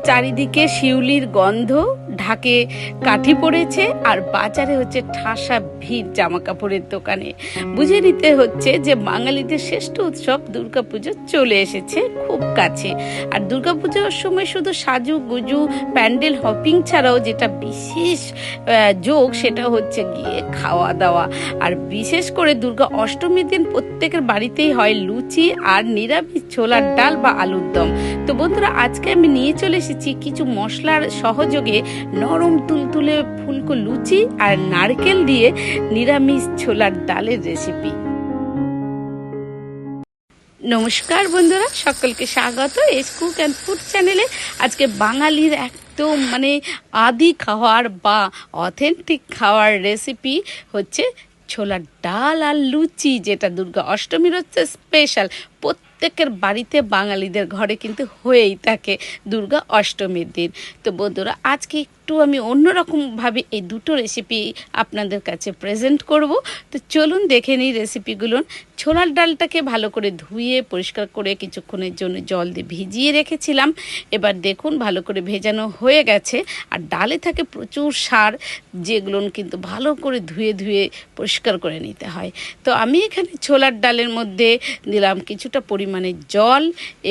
চারিদিকে শিউলির গন্ধ ঢাকে কাঠি পড়েছে, আর বাজারে হচ্ছে ঠাসা ভিড় জামা কাপড়ের দোকানে। বুঝে নিতে হচ্ছে যে বাঙালিদের শ্রেষ্ঠ উৎসব দুর্গাপুজো চলে এসেছে খুব কাছে। আর দুর্গাপুজোর সময় শুধু সাজু গুজু প্যান্ডেল হপিং ছাড়াও যেটা বিশেষ যোগ সেটা হচ্ছে গিয়ে খাওয়া দাওয়া। আর বিশেষ করে দুর্গা অষ্টমীর দিন প্রত্যেকের বাড়িতেই হয় লুচি আর নিরামিষ ছোলার ডাল বা আলুর দম। তো বন্ধুরা, আজকে আমি নিয়ে চলে এসেছি কিছু মশলার সহযোগে নরম তুলতুলে ফুলকো লুচি আর নারকেল দিয়ে নিরামিষ ছোলার ডালের রেসিপি। নমস্কার বন্ধুরা, সকলকে স্বাগত এস কুক অ্যান্ড ফুড চ্যানেলে। আজকে বাঙালির একদম আদি খাওয়ার বা অথেন্টিক খাওয়ার রেসিপি হচ্ছে ছোলার ডাল আর লুচি, যেটা দুর্গা অষ্টমীর হচ্ছে স্পেশাল। প্রত্যেকের বাড়িতে বাঙালিদের ঘরে কিন্তু হয়েই থাকে দুর্গা অষ্টমীর দিন। তো বন্ধুরা, আজকে একটু আমি অন্যরকমভাবে এই দুটো রেসিপি আপনাদের কাছে প্রেজেন্ট করব। তো চলুন দেখে নিই রেসিপিগুলো। ছোলার ডালটাকে ভালো করে ধুয়ে পরিষ্কার করে কিছুক্ষণের জন্য জল দিয়ে ভিজিয়ে রেখেছিলাম। এবার দেখুন ভালো করে ভেজানো হয়ে গেছে। আর ডালে থাকে প্রচুর সার, যেগুলো কিন্তু ভালো করে ধুয়ে ধুয়ে পরিষ্কার করে নিতে হয়। তো আমি এখানে ছোলার ডালের মধ্যে দিলাম কিছুটা পরিমাণে জল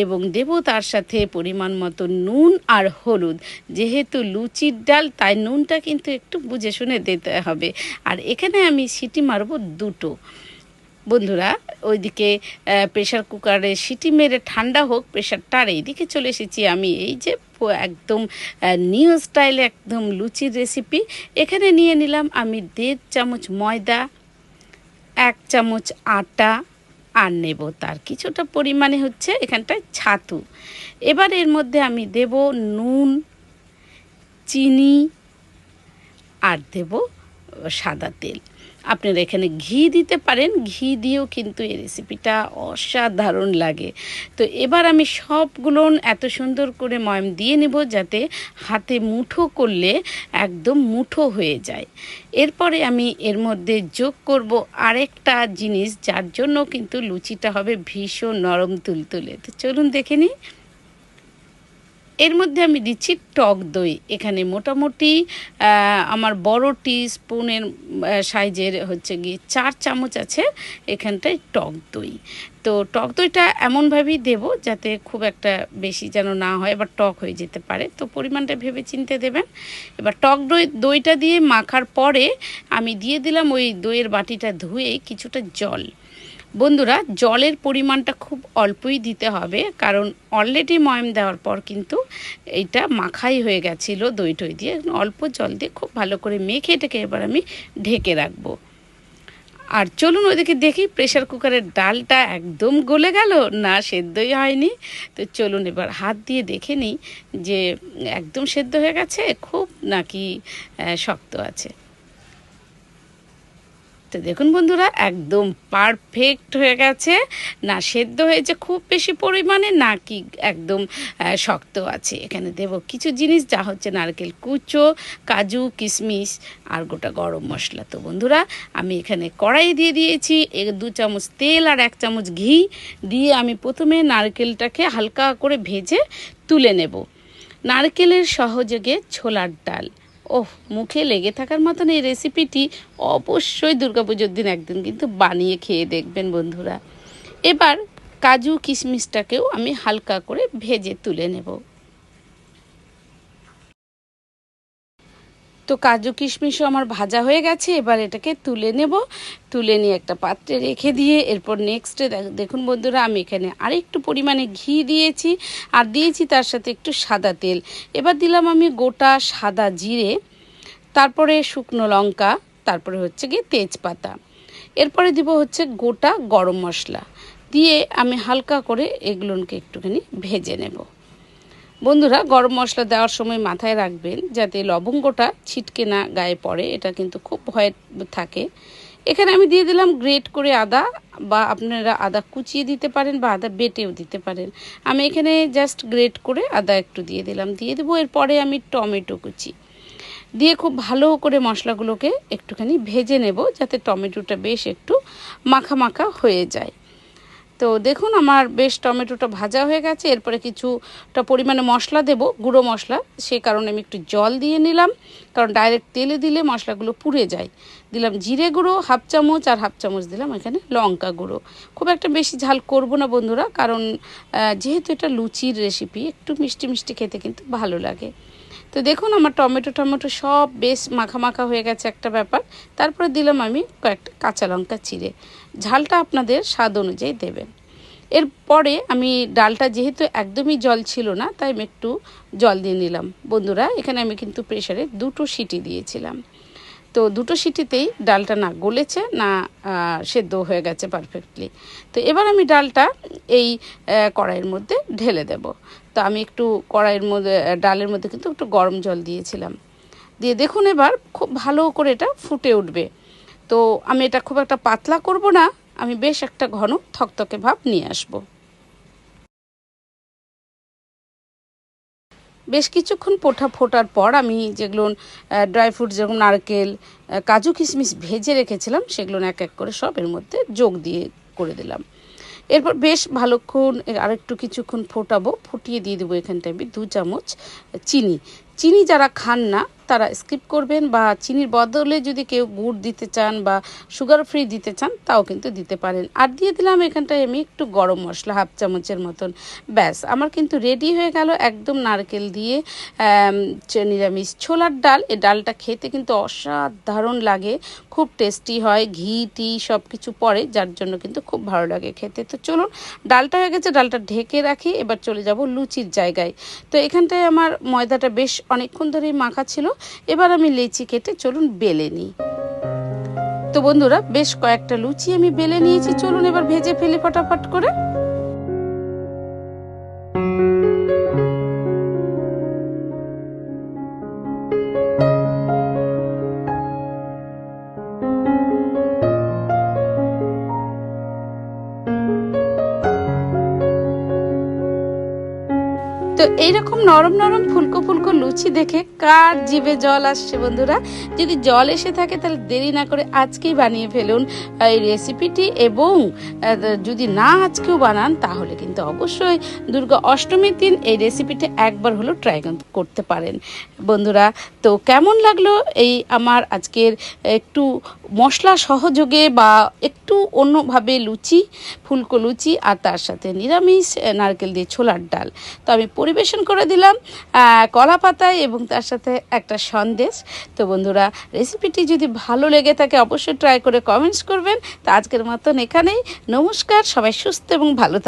এবং দেব তার সাথে পরিমাণ মতো নুন আর হলুদ। যেহেতু লুচির ডাল তাই নুনটা কিন্তু একটু বুঝে শুনে দিতে হবে। আর এখানে আমি সিটি মারবো দুটো। বন্ধুরা, ওইদিকে প্রেশার কুকারে সিটি মেরে ঠান্ডা হোক প্রেশারটা, আর এইদিকে চলে এসেছি আমি এই যে একদম নিউ স্টাইলে একদম লুচির রেসিপি। এখানে নিয়ে নিলাম আমি 1.5 চামচ ময়দা, 1 চামচ আটা, আর নেব তার কিছুটা পরিমাণে হচ্ছে এখানটায় ছাতু। এবার এর মধ্যে আমি দেব নুন, চিনি আর দেব সাদা তেল। আপনারা এখানে ঘি দিতে পারেন, ঘি দিয়েও কিন্তু এই রেসিপিটা অসাধারণ লাগে। তো এবার আমি সবগুলো এত সুন্দর করে ময়াম দিয়ে নেব যাতে হাতে মুঠো করলে একদম মুঠো হয়ে যায়। এরপরে আমি এর মধ্যে যোগ করব আরেকটা জিনিস, যার জন্য কিন্তু লুচিটা হবে ভীষণ নরম তুলতুলে। তো চলুন দেখে নিই। এর মধ্যে আমি দিচ্ছি টক দই। এখানে মোটামুটি আমার বড় টিস্পুনের সাইজের হচ্ছে গিয়ে 4 চামচ আছে এখানটায় টক দই। তো টক দইটা এমনভাবেই দেব যাতে খুব একটা বেশি যেন না হয়, এবার টক হয়ে যেতে পারে, তো পরিমাণটা ভেবে চিনতে দেবেন। এবার টক দইটা দিয়ে মাখার পরে আমি দিয়ে দিলাম ওই দইয়ের বাটিটা ধুয়ে কিছুটা জল। বন্ধুরা, জলের পরিমাণটা খুব অল্পই দিতে হবে, কারণ অলরেডি ময়াম দেওয়ার পর কিন্তু এইটা মাখাই হয়ে গেছিলো দই টই দিয়ে। অল্প জল দিয়ে খুব ভালো করে মেখে এটাকে এবার আমি ঢেকে রাখবো। আর চলুন ওইদিকে দেখি প্রেশার কুকারের ডালটা একদম গলে গেল না সেদ্ধই হয়নি। তো চলুন এবার হাত দিয়ে দেখে নিই যে একদম সেদ্ধ হয়ে গেছে খুব নাকি শক্ত আছে। তো দেখুন বন্ধুরা, একদম পারফেক্ট হয়ে গেছে, না সেদ্ধ হয়েছে খুব বেশি পরিমাণে না কি একদম শক্ত আছে। এখানে দেব কিছু জিনিস, যা হচ্ছে নারকেল কুচো, কাজু, কিশমিশ আর গোটা গরম মশলা। তো বন্ধুরা, আমি এখানে কড়াই দিয়ে দিয়েছি 2 চামচ তেল আর 1 চামচ ঘি দিয়ে আমি প্রথমে নারকেলটাকে হালকা করে ভেজে তুলে নেব। নারকেলের সহযোগে ছোলার ডাল, মুখে লেগে থাকার মতন এই রেসিপিটি অবশ্যই দুর্গাপুজোর দিন একদিন কিন্তু বানিয়ে খেয়ে দেখবেন বন্ধুরা। এবার কাজু কিশমিশটাকেও আমি হালকা করে ভেজে তুলে নেব। তো কাজু কিশমিশও আমার ভাজা হয়ে গেছে, এবার এটাকে তুলে নেব। তুলে নিয়ে একটা পাত্রে রেখে দিয়ে এরপর নেক্সটে দেখুন বন্ধুরা, আমি এখানে আরেকটু পরিমাণে ঘি দিয়েছি আর দিয়েছি তার সাথে একটু সাদা তেল। এবার দিলাম আমি গোটা সাদা জিরে, তারপরে শুকনো লঙ্কা, তারপরে হচ্ছে গিয়ে তেজপাতা, এরপরে দিব হচ্ছে গোটা গরম মশলা দিয়ে আমি হালকা করে এগুলোকে একটুখানি ভেজে নেব। বন্ধুরা, গরম মশলা দেওয়ার সময় মাথায় রাখবেন যাতে লবঙ্গটা ছিটকে না গায়ে পড়ে, এটা কিন্তু খুব ভয় থাকে। এখানে আমি দিয়ে দিলাম গ্রেট করে আদা, বা আপনারা আদা কুচিয়ে দিতে পারেন বা আদা বেটেও দিতে পারেন। আমি এখানে জাস্ট গ্রেট করে আদা একটু দিয়ে দিলাম। দিয়ে দেবো এরপরে আমি টমেটো কুচি দিয়ে খুব ভালো করে মশলাগুলোকে একটুখানি ভেজে নেব যাতে টমেটোটা বেশ একটু মাখা মাখা হয়ে যায়। তো দেখুন আমার বেশ টমেটোটা ভাজা হয়ে গেছে। এরপরে কিছুটা পরিমাণে মশলা দেব, গুঁড়ো মশলা। সে কারণে আমি একটু জল দিয়ে নিলাম, কারণ ডাইরেক্ট তেলে দিলে মশলাগুলো পুড়ে যায়। দিলাম জিরে গুঁড়ো 1/2 চামচ, আর 1/2 চামচ দিলাম এখানে লঙ্কা গুঁড়ো। খুব একটা বেশি ঝাল করব না বন্ধুরা, কারণ যেহেতু এটা লুচির রেসিপি, একটু মিষ্টি মিষ্টি খেতে কিন্তু ভালো লাগে। তো দেখুন আমার টমেটো সব বেশ মাখা মাখা হয়ে গেছে একটা ব্যাপার। তারপরে দিলাম আমি কয়েকটা কাঁচা লঙ্কা চিড়ে। ঝালটা আপনাদের স্বাদ অনুযায়ী দেবেন। এরপরে আমি ডালটা যেহেতু একদমই জল ছিল না, তাই আমি একটু জল দিয়ে নিলাম বন্ধুরা। এখানে আমি কিন্তু প্রেসারে 2টো সিটি দিয়েছিলাম। তো 2টো সিটিতেই ডালটা না গলেছে না সেদ্ধ হয়ে গেছে পারফেক্টলি। তো এবার আমি ডালটা এই কড়াইয়ের মধ্যে ঢেলে দেব। তো আমি একটু কড়াইয়ের মধ্যে ডালের মধ্যে কিন্তু একটু গরম জল দিয়েছিলাম। দিয়ে দেখুন এবার খুব ভালো করে এটা ফুটে উঠবে। তো আমি এটা খুব একটা পাতলা করব না, আমি বেশ একটা ঘন থকথকে ভাব নিয়ে আসব। বেশ কিছুক্ষণ ফোটার পর আমি যেগুলো ড্রাই ফ্রুট, যেরকম নারকেল, কাজু কিশমিশ ভেজে রেখেছিলাম, সেগুলো এক এক করে সব এর মধ্যে যোগ দিয়ে করে দিলাম। এরপর বেশ ভালোক্ষণ আরেকটু কিছুক্ষণ ফোটাবো। ফুটিয়ে দিয়ে দেবো এখানটায় আমি 2 চামচ চিনি। চিনি যারা খান না তারা স্কিপ করবেন, বা চিনির বদলে যদি কেউ গুড় দিতে চান বা সুগার ফ্রি দিতে চান তাও কিন্তু দিতে পারেন। আর দিয়ে দিলাম এখানটায় আমি একটু গরম মশলা 1/2 চামচের মতন। ব্যাস আমার কিন্তু রেডি হয়ে গেল একদম নারকেল দিয়ে নিরামিষ ছোলার ডাল। এই ডালটা খেতে কিন্তু অসাধারণ লাগে, খুব টেস্টি হয়, ঘি টি সব কিছু পড়ে, যার জন্য কিন্তু খুব ভালো লাগে খেতে। তো চলুন, ডালটা হয়ে গেছে, ডালটা ঢেকে রাখি। এবার চলে যাব লুচির জায়গায়। তো এখানটায় আমার ময়দাটা বেশ অনেকক্ষণ ধরেই মাখা ছিল। এবার আমি লেচি কেটে চলুন বেলে নিই। তো বন্ধুরা বেশ কয়েকটা লুচি আমি বেলে নিয়েছি, চলুন এবার ভেজে ফেলি ফটাফট করে। তো এইরকম নরম নরম ফুলকো ফুলকো লুচি দেখে কার জিভে জল আসছে বন্ধুরা? যদি জল এসে থাকে তাহলে দেরি না করে আজকেই বানিয়ে ফেলুন এই রেসিপিটি, এবং যদি না আজকেও বানান তাহলে কিন্তু অবশ্যই দুর্গা অষ্টমীর দিন এই রেসিপিটা একবার হলো ট্রাই করতে পারেন বন্ধুরা। তো কেমন লাগলো এই আমার আজকের একটু মশলা সহযোগে বা একটু অন্যভাবে লুচি, ফুলকো লুচি, আর তার সাথে নিরামিষ নারকেল দিয়ে ছোলার ডাল। তো আমি পরিবেশন করে দিলাম কলা পাতায় এবং তার সাথে একটা সন্দেশ। তো বন্ধুরা রেসিপিটি যদি ভালো লেগে থাকে অবশ্যই ট্রাই করে কমেন্টস করবেন। তো আজকের মতন এখানেই, নমস্কার, সবাই সুস্থ এবং ভালো